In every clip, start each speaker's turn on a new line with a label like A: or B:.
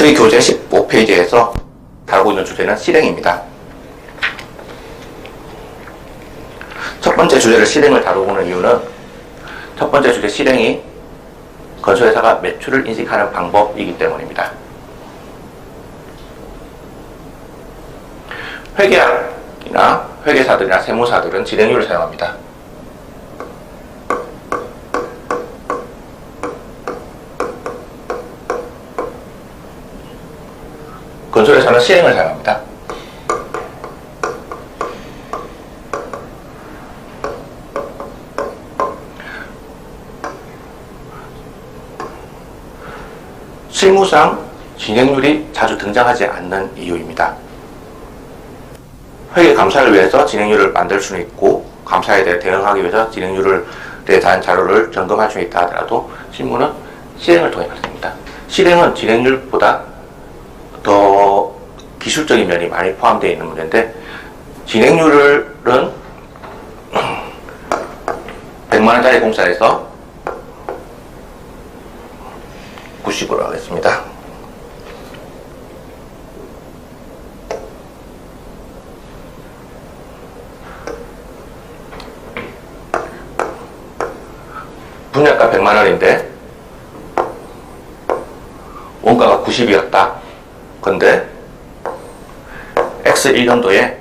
A: 저희 교재 15페이지에서 다루고 있는 주제는 실행입니다. 첫 번째 주제를 실행을 다루고 있는 이유는 첫 번째 주제 실행이 건설회사가 매출을 인식하는 방법이기 때문입니다. 회계학이나 회계사들이나 세무사들은 진행률을 사용합니다. 건설회사는 실행을 사용합니다. 실무상 진행률이 자주 등장하지 않는 이유입니다. 회계 감사를 위해서 진행률을 만들 수는 있고 감사에 대해 대응하기 위해서 진행률에 대한 자료를 점검할 수 있다 하더라도 실무는 실행을 통해 발생합니다. 실행은 진행률보다 더 기술적인 면이 많이 포함되어 있는 문제인데 진행률은 100만원짜리 공사에서 90으로 하겠습니다. 분양가 100만원인데 원가가 90이었다. 근데 X1년도에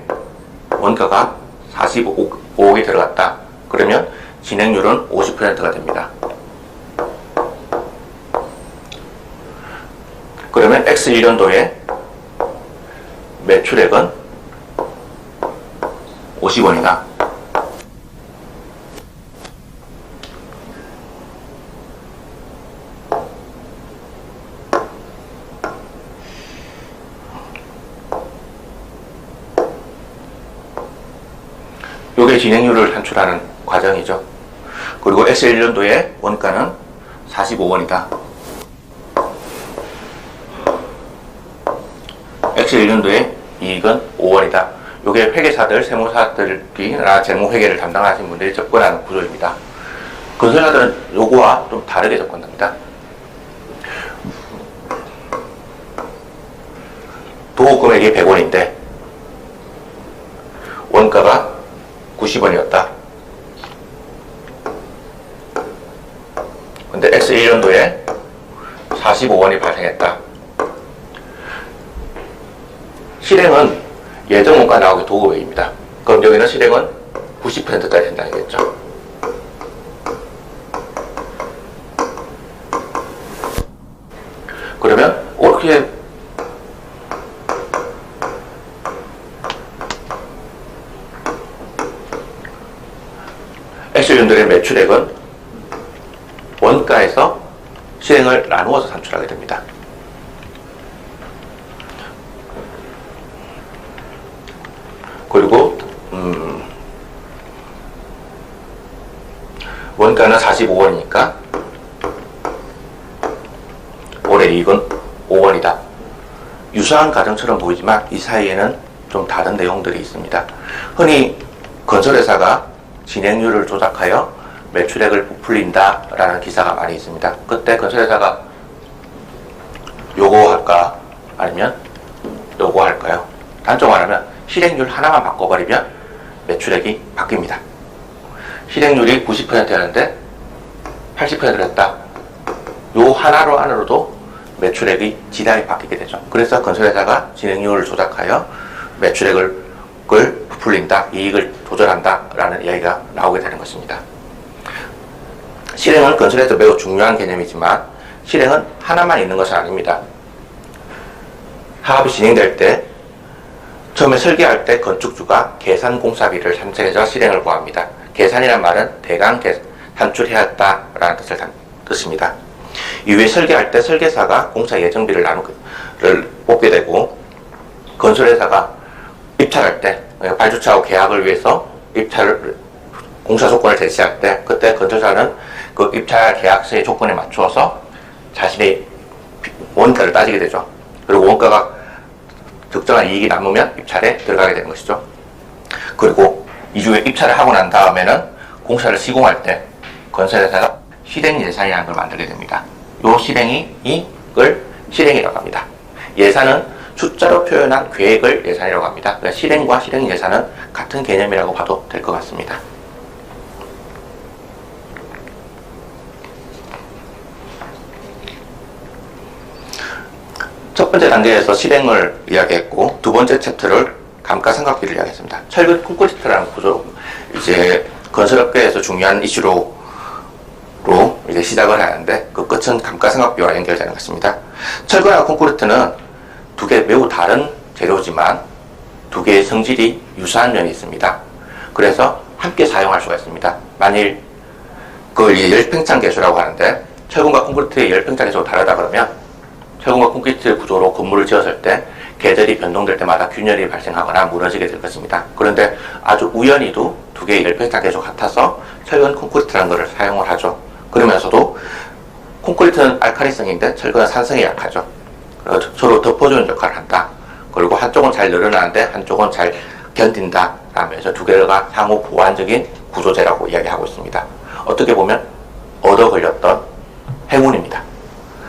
A: 원가가 45억이 들어갔다. 그러면 진행률은 50%가 됩니다. 그러면 X1년도에 매출액은 50원이다. 요게 진행률을 산출하는 과정이죠. 그리고 X1년도에 원가는 45원이다. X1년도에 이익은 5원이다. 요게 회계사들, 세무사들이나 재무회계를 담당하시는 분들이 접근하는 구조입니다. 건설사들은 요거와 좀 다르게 접근합니다. 도급 금액이 100원인데 원가가 90원이었다. 근데 X1년도에 45원이 발생했다. 실행은 예정 원가 나오기 도급액입니다. 그럼 여기는 실행은 90%까지 된다겠죠. 그러면 이렇게 X년도의 매출액은 원가에서 실행을 나누어서 산출하게 됩니다. 그리고 원가는 45원이니까 올해 이익은 5원이다. 유사한 가정처럼 보이지만 이 사이에는 좀 다른 내용들이 있습니다. 흔히 건설회사가 진행률을 조작하여 매출액을 부풀린다 라는 기사가 많이 있습니다. 그때 건설회사가 요거 할까 아니면 요거 할까요? 단적으로 말하면 실행률 하나만 바꿔버리면 매출액이 바뀝니다. 실행률이 90%였는데 80%를 했다. 요 하나로 안으로도 매출액이 지단이 바뀌게 되죠. 그래서 건설회사가 진행률을 조작하여 매출액을 부풀린다, 이익을 조절한다 라는 이야기가 나오게 되는 것입니다. 실행은 건설에서 매우 중요한 개념이지만 실행은 하나만 있는 것은 아닙니다. 사업이 진행될 때 처음에 설계할 때 건축주가 계산 공사비를 산정해서 실행을 구합니다. 계산이란 말은 대강 산출해야 한다라는 뜻입니다. 이후에 설계할 때 설계사가 공사 예정비를 뽑게 되고 건설회사가 입찰할 때 발주처하고 계약을 위해서 공사 조건을 제시할 때 그때 건설사는 그 입찰 계약서의 조건에 맞추어서 자신의 원가를 따지게 되죠. 그리고 원가가 적정한 이익이 남으면 입찰에 들어가게 되는 것이죠. 그리고 이후에 입찰을 하고 난 다음에는 공사를 시공할 때 건설회사가 실행 예산이라는 걸 만들게 됩니다. 이 실행이 이걸 실행이라고 합니다. 예산은 숫자로 표현한 계획을 예산이라고 합니다. 그러니까 실행과 실행 예산은 같은 개념이라고 봐도 될 것 같습니다. 첫 번째 단계에서 실행을 이야기했고, 두 번째 챕터를 감가상각비를 이야기했습니다. 철근 콘크리트라는 구조, 이제 건설업계에서 중요한 이슈로 이제 시작을 하는데, 그 끝은 감가상각비와 연결되는 것입니다. 철근과 콘크리트는 두 개 매우 다른 재료지만 두 개의 성질이 유사한 면이 있습니다. 그래서 함께 사용할 수가 있습니다. 만일 그걸 이제 열팽창 개수라고 하는데, 철근과 콘크리트의 열팽창 개수가 다르다 그러면 철근과 콘크리트 구조로 건물을 지었을 때 계절이 변동될 때마다 균열이 발생하거나 무너지게 될 것입니다. 그런데 아주 우연히도 두 개의 열팽창 개수가 같아서 철근 콘크리트라는 것을 사용을 하죠. 그러면서도 콘크리트는 알칼리성인데 철근은 산성이 약하죠. 서로 덮어주는 역할을 한다. 그리고 한쪽은 잘 늘어나는데 한쪽은 잘 견딘다 라면서 두 개가 상호 보완적인 구조제라고 이야기하고 있습니다. 어떻게 보면 얻어 걸렸던 행운입니다.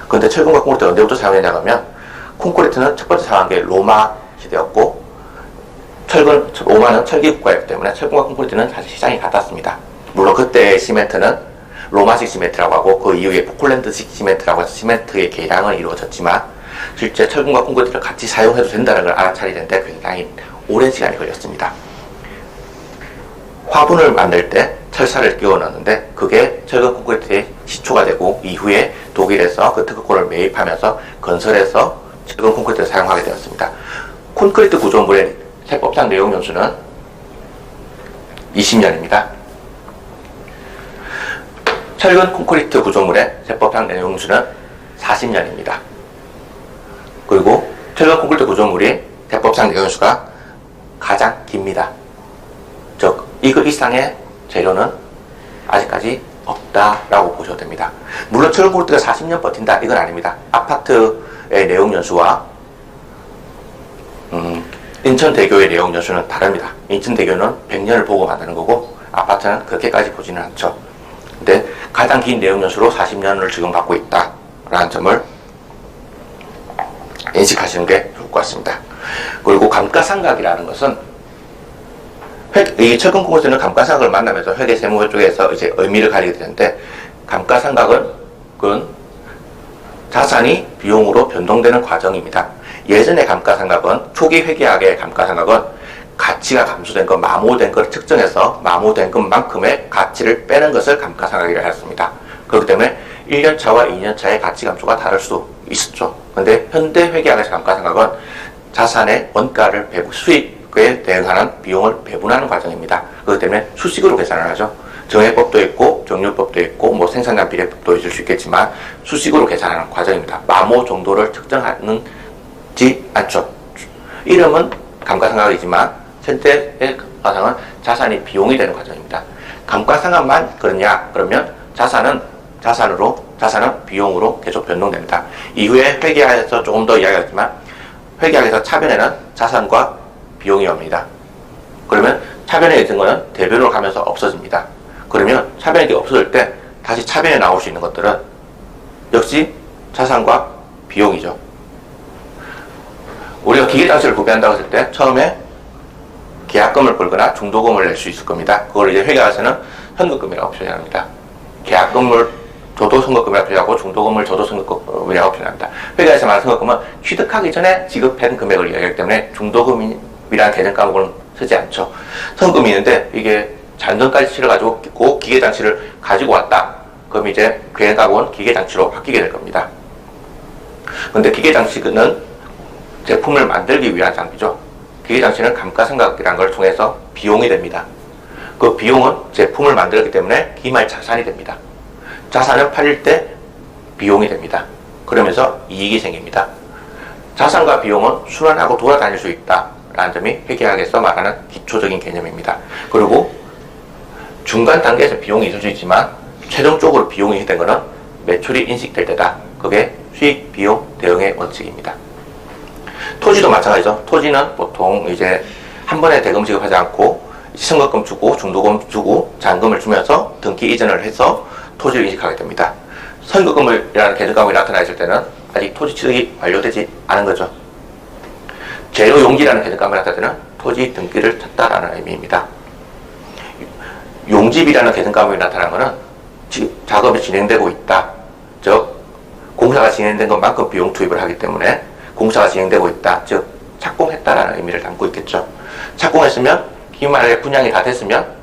A: 그런데 철근과 콘크리트를 언제부터 사용했냐 하면, 콘크리트는 첫 번째 사용한 게 로마 시대였고, 로마는 철기 국가였기 때문에 철근과 콘크리트는 사실 시장이 같았습니다. 물론 그때의 시멘트는 로마식 시멘트라고 하고, 그 이후에 포클랜드식 시멘트라고 해서 시멘트의 개량은 이루어졌지만, 실제 철근과 콘크리트를 같이 사용해도 된다는 걸 알아차리는데 굉장히 오랜 시간이 걸렸습니다. 화분을 만들 때 철사를 끼워 넣었는데, 그게 철근 콘크리트의 시초가 되고, 이후에 독일에서 그 특허권을 매입하면서 건설에서 철근 콘크리트를 사용하게 되었습니다. 콘크리트 구조물의 세법상 내용 연수는 20년입니다. 철근 콘크리트 구조물의 세법상 내용 연수는 40년입니다. 그리고 철근 콘크리트 구조물이 세법상 내용 연수가 가장 깁니다. 즉, 이거 이상의 재료는 아직까지 없다라고 보셔도 됩니다. 물론 철근 콘크리트가 40년 버틴다, 이건 아닙니다. 아파트의 내용 연수와 인천대교의 내용 연수는 다릅니다. 인천대교는 100년을 보고 만드는 거고, 아파트는 그렇게까지 보지는 않죠. 근데 가장 긴 내용 연수로 40년을 지금 갖고 있다라는 점을 인식하시는 게 좋을 것 같습니다. 그리고 감가상각이라는 것은 이 철근 콘크리트는 감가상각을 만나면서 회계세무 쪽에서 이제 의미를 가리게 되는데, 감가상각은 그건 자산이 비용으로 변동되는 과정입니다. 예전의 감가상각은, 초기 회계학의 감가상각은 가치가 감소된 것, 마모된 걸 측정해서 마모된 것만큼의 가치를 빼는 것을 감가상각이라고 했습니다. 그렇기 때문에 1년차와 2년차의 가치 감소가 다를 수도 있었죠. 그런데 현대 회계학에서 감가상각은 자산의 원가를 수익에 대응하는 비용을 배분하는 과정입니다. 그렇기 때문에 수식으로 계산을 하죠. 정해법도 있고 정률법도 있고 뭐 생산량 비례법도 있을 수 있겠지만 수식으로 계산하는 과정입니다. 마모 정도를 측정하지 않죠. 이름은 감가상각이지만 현재의 감가상각은 자산이 비용이 되는 과정입니다. 감가상각만 그러냐 그러면 자산은 비용으로 계속 변동됩니다. 이후에 회계학에서 조금 더 이야기하지만, 회계학에서 차변에는 자산과 비용이 옵니다. 그러면 차변에 있는 것은 대변으로 가면서 없어집니다. 그러면 차변이 없어질 때 다시 차변에 나올 수 있는 것들은 역시 자산과 비용이죠. 우리가 기계장치를 구매한다고 했을 때 처음에 계약금을 걸거나 중도금을 낼 수 있을 겁니다. 그걸 이제 회계학에서는 현금금이라고 표현합니다. 계약금을 줘도 선거금이라고 표현하고 중도금을 줘도 선거금이라고 표현합니다. 회계에서 말하는 선거금은 취득하기 전에 지급한 금액을 이야기하기 때문에 중도금이라는 개념 과목은 쓰지 않죠. 선거금이 있는데 이게 잔금까지 치러가지고 기계장치를 가지고 왔다. 그럼 이제 개념 과목은 기계장치로 바뀌게 될 겁니다. 근데 기계장치는 제품을 만들기 위한 장비죠. 기계장치는 감가상각이라는 걸 통해서 비용이 됩니다. 그 비용은 제품을 만들었기 때문에 기말 자산이 됩니다. 자산을 팔릴 때 비용이 됩니다. 그러면서 이익이 생깁니다. 자산과 비용은 순환하고 돌아다닐 수 있다라는 점이 회계학에서 말하는 기초적인 개념입니다. 그리고 중간 단계에서 비용이 있을 수 있지만 최종적으로 비용이 된 것은 매출이 인식될 때다. 그게 수익, 비용, 대응의 원칙입니다. 토지도 마찬가지죠. 토지는 보통 이제 한 번에 대금 지급하지 않고 선거금 주고 중도금 주고 잔금을 주면서 등기 이전을 해서 토지를 인식하게 됩니다. 선거금이라는 개념 과목이 나타나 있을 때는 아직 토지 취득이 완료되지 않은 거죠. 재료 용지라는 개념감을 나타낼 때는 토지 등기를 쳤다라는 의미입니다. 용집이라는 개념감이 나타나는 것은 작업이 진행되고 있다. 즉 공사가 진행된 것만큼 비용 투입을 하기 때문에 공사가 진행되고 있다. 즉 착공했다라는 의미를 담고 있겠죠. 착공했으면 기말에 분양이 다 됐으면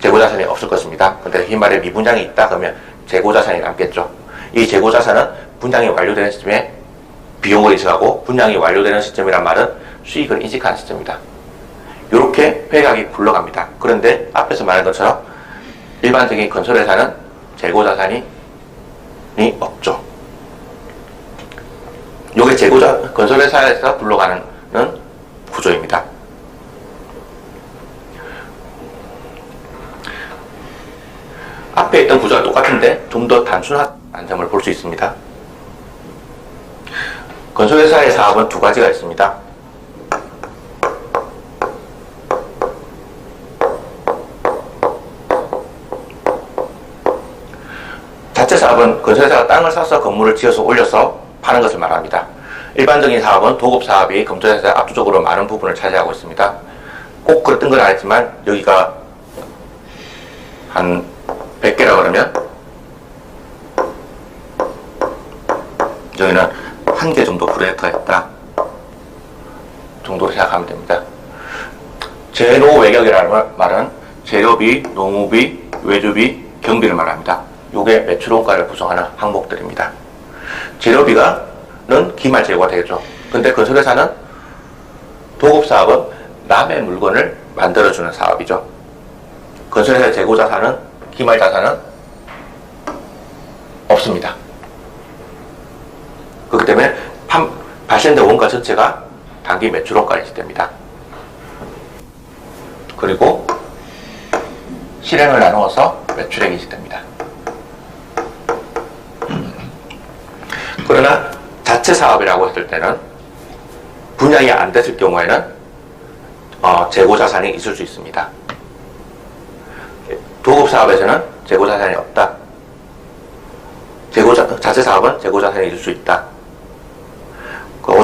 A: 재고자산이 없을 것입니다. 근데 기말에 미분양이 있다 그러면 재고자산이 남겠죠. 이 재고자산은 분양이 완료되는 시점에 비용을 인식하고 분양이 완료되는 시점이란 말은 수익을 인식하는 시점입니다. 이렇게 회각이 굴러갑니다. 그런데 앞에서 말한 것처럼 일반적인 건설회사는 재고자산이 없죠. 이게 건설회사에서 굴러가는 구조입니다. 앞에 있던 구조가 똑같은데 좀 더 단순한 점을 볼 수 있습니다. 건설회사의 사업은 두 가지가 있습니다. 자체 사업은 건설회사가 땅을 사서 건물을 지어서 올려서 파는 것을 말합니다. 일반적인 사업은 도급 사업이 건설회사에 압도적으로 많은 부분을 차지하고 있습니다. 꼭 그랬던 건 아니지만 여기가 한 100개라 그러면 여기는 1개 정도 프로젝트가 있다 정도로 생각하면 됩니다. 재료 외격이라는 말은 재료비, 노무비, 외주비, 경비를 말합니다. 이게 매출원가를 구성하는 항목들입니다. 재료비가는 기말 재고가 되겠죠. 근데 건설회사는 도급사업은 남의 물건을 만들어주는 사업이죠. 건설회사의 재고자산은 기말자산은 없습니다. 그렇기 때문에 발생된 원가 전체가 단기 매출원가를 인식됩니다. 그리고 실행을 나누어서 매출액이 인식됩니다. 그러나 자체 사업이라고 했을 때는 분양이 안 됐을 경우에는 재고자산이 있을 수 있습니다. 도급 사업에서는 재고자산이 없다. 자체 사업은 재고자산이 있을 수 있다.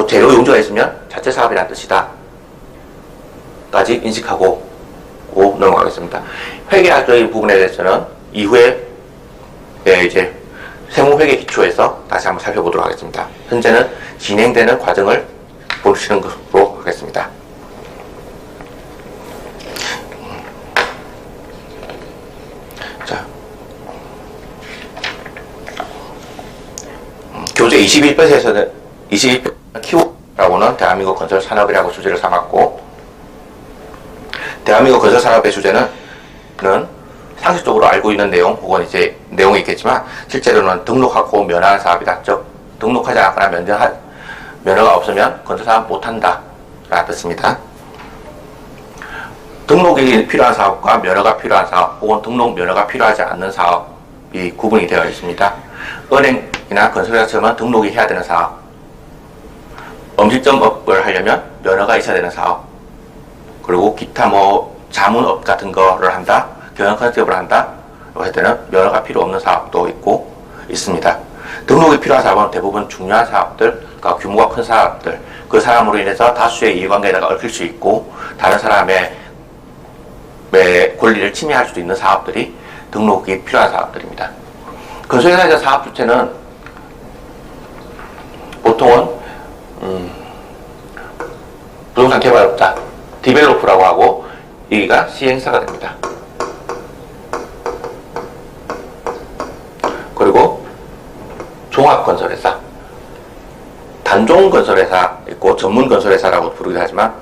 A: 재료 용지가 있으면 자체 사업이라는 뜻이다. 까지 인식하고 넘어가겠습니다. 회계학적인 부분에 대해서는 이후에 이제 세무회계 기초에서 다시 한번 살펴보도록 하겠습니다. 현재는 진행되는 과정을 보시는 것으로 하겠습니다. 자, 교재 21페이지에서는 21페이지 키워드라고는 대한민국 건설 산업이라고 주제를 삼았고, 대한민국 건설 산업의 주제는 상식적으로 알고 있는 내용 혹은 이제 내용이 있겠지만 실제로는 등록하고 면허한 사업이다. 즉 등록하지 않거나 면허가 없으면 건설 사업 못한다 라는 뜻입니다. 등록이 필요한 사업과 면허가 필요한 사업 혹은 등록 면허가 필요하지 않는 사업이 구분이 되어 있습니다. 은행이나 건설회사처럼 등록이 해야 되는 사업, 음식점업을 하려면 면허가 있어야 되는 사업, 그리고 기타 자문업 같은 거를 한다, 경영 컨셉을 한다 할 때는 면허가 필요 없는 사업도 있습니다. 등록이 필요한 사업은 대부분 중요한 사업들, 그러니까 규모가 큰 사업들, 그 사람으로 인해서 다수의 이해관계에다가 얽힐 수 있고 다른 사람의 권리를 침해할 수도 있는 사업들이 등록이 필요한 사업들입니다. 건설회사의 사업 주체는 보통은 부동산 개발업자, 디벨로퍼라고 하고 여기가 시행사가 됩니다. 그리고 종합건설회사, 단종건설회사 있고 전문건설회사라고 부르기도 하지만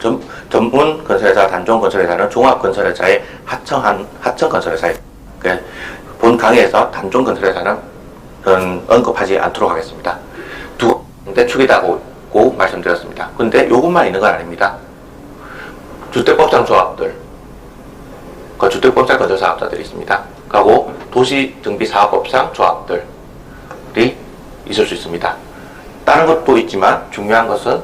A: 전문건설회사, 단종건설회사는 종합건설회사의 하청건설회사예요. 그러니까 본 강의에서 단종건설회사는 언급하지 않도록 하겠습니다. 두 군데 축이다고 말씀드렸습니다. 근데 요것만 있는 건 아닙니다. 주택법상 조합들, 그 주택법상 건설사업자들이 있습니다. 그리고 도시정비사업법상 조합들이 있을 수 있습니다. 다른 것도 있지만 중요한 것은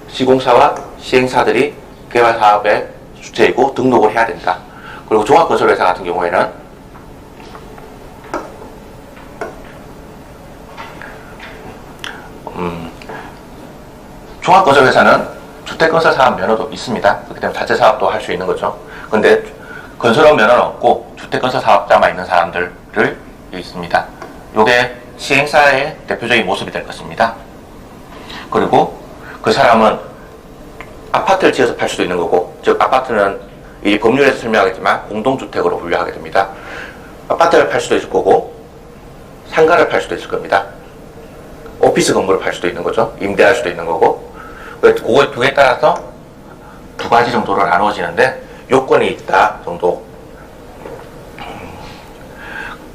A: 시공사와 시행사들이 개발사업의 주체이고 등록을 해야 된다. 그리고 종합건설회사 같은 경우에는 종합건설회사는 주택건설사업 면허도 있습니다. 그렇기 때문에 자체사업도 할 수 있는 거죠. 근데 건설업 면허는 없고 주택건설사업자만 있는 사람들을 있습니다. 요게 시행사의 대표적인 모습이 될 것입니다. 그리고 그 사람은 아파트를 지어서 팔 수도 있는 거고, 즉 아파트는 이 법률에서 설명하겠지만 공동주택으로 분류하게 됩니다. 아파트를 팔 수도 있을 거고 상가를 팔 수도 있을 겁니다. 오피스 건물을 팔 수도 있는 거죠. 임대할 수도 있는 거고. 그거 두 개에 따라서 두 가지 정도로 나누어지는데 요건이 있다 정도.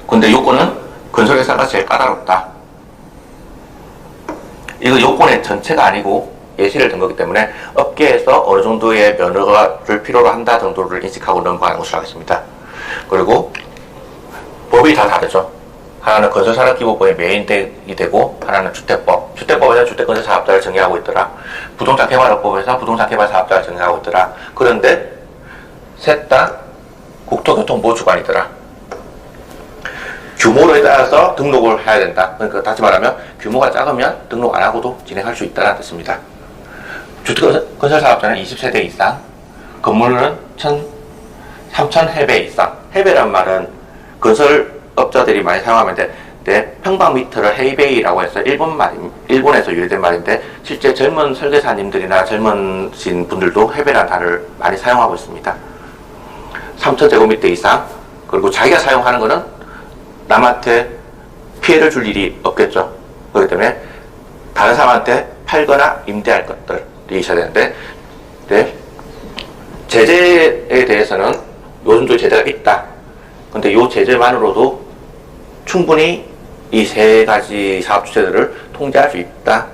A: 근데 요건은 건설회사가 제일 까다롭다. 이거 요건의 전체가 아니고 예시를 든 거기 때문에 업계에서 어느 정도의 면허를 필요로 한다 정도를 인식하고 넘어가는 것으로 하겠습니다. 그리고 법이 다 다르죠. 하나는 건설산업기본법의 메인이 되고 하나는 주택법. 주택법에서 주택건설사업자를 정의하고 있더라. 부동산개발업법에서 부동산개발사업자를 정의하고 있더라. 그런데 셋 다 국토교통보호주관이더라. 규모에 따라서 등록을 해야 된다. 그러니까 다시 말하면 규모가 작으면 등록 안 하고도 진행할 수 있다는 뜻입니다. 주택건설사업자는 20세대 이상, 건물은 3,000해배 이상. 해배란 말은 건설업자들이 많이 사용하는데 평방미터를 헤이베이라고 해서 일본에서 유래된 말인데 실제 젊은 설계사님들이나 젊으신 분들도 해배라는 단어를 많이 사용하고 있습니다. 3,000제곱미터 이상, 그리고 자기가 사용하는 거는 남한테 피해를 줄 일이 없겠죠. 그렇기 때문에 다른 사람한테 팔거나 임대할 것들이 있어야 되는데, 네. 제재에 대해서는 요즘도 제재가 있다. 근데 이 제재만으로도 충분히 이 세 가지 사업 주체들을 통제할 수 있다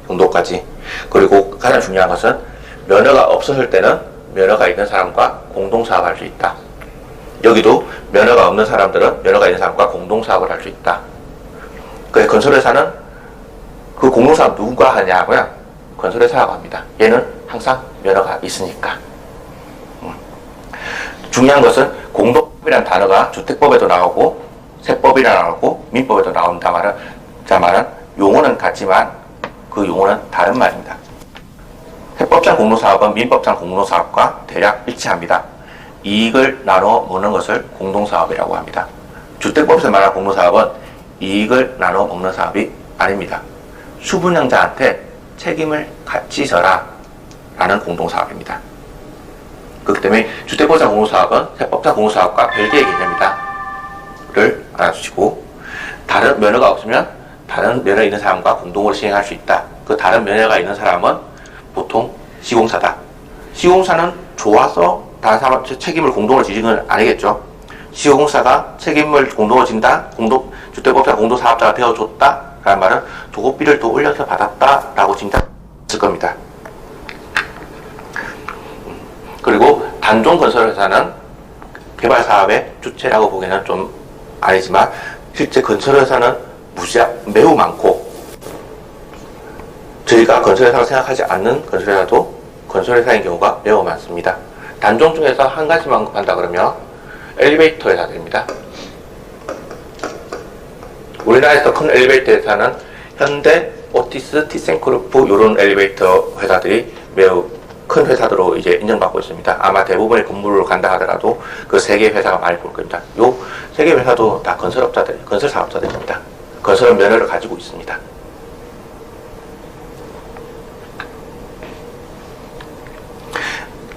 A: 정도까지. 그리고 가장 중요한 것은 면허가 없었을 때는 면허가 있는 사람과 공동사업할 수 있다. 여기도 면허가 없는 사람들은 면허가 있는 사람과 공동사업을 할 수 있다. 그 건설회사는 그 공동사업 누가 하냐고요? 건설회사라고 합니다. 얘는 항상 면허가 있으니까. 중요한 것은 공동법이라는 단어가 주택법에도 나오고 세법이라 나오고 민법에도 나온다마는 용어는 같지만 그 용어는 다른 말입니다. 세법상 공동사업은 민법상 공동사업과 대략 일치합니다. 이익을 나눠 먹는 것을 공동사업이라고 합니다. 주택법에서 말하는 공동사업은 이익을 나눠 먹는 사업이 아닙니다. 수분양자한테 책임을 같이 져라 라는 공동사업입니다. 그렇기 때문에 주택법상 공동사업은 세법상 공동사업과 별개의 개념이다 를 알아주시고, 다른 면허가 없으면 다른 면허 있는 사람과 공동으로 시행할 수 있다. 그 다른 면허가 있는 사람은 보통 시공사다. 시공사는 좋아서 다른 사람 책임을 공동으로 지는 건 아니겠죠. 시공사가 책임을 공동으로 진다, 주택법상 공동사업자가 되어줬다 라는 말은 도급비를 더 올려서 받았다 라고 짐작했을 겁니다. 그리고 단종건설회사는 개발사업의 주체라고 보기에는 좀 아니지만 실제 건설회사는 매우 많고, 저희가 건설회사라고 생각하지 않는 건설회사도 건설회사인 경우가 매우 많습니다. 단종 중에서 한 가지만 언급한다 그러면 엘리베이터 회사들입니다. 우리나라에서 큰 엘리베이터 회사는 현대, 오티스, 티센그룹 이런 엘리베이터 회사들이 매우 큰 회사들로 이제 인정받고 있습니다. 아마 대부분의 건물을 간다 하더라도 그 세 개 회사가 많이 볼 겁니다. 요 세 개 회사도 다 건설 사업자들입니다. 건설 면허를 가지고 있습니다.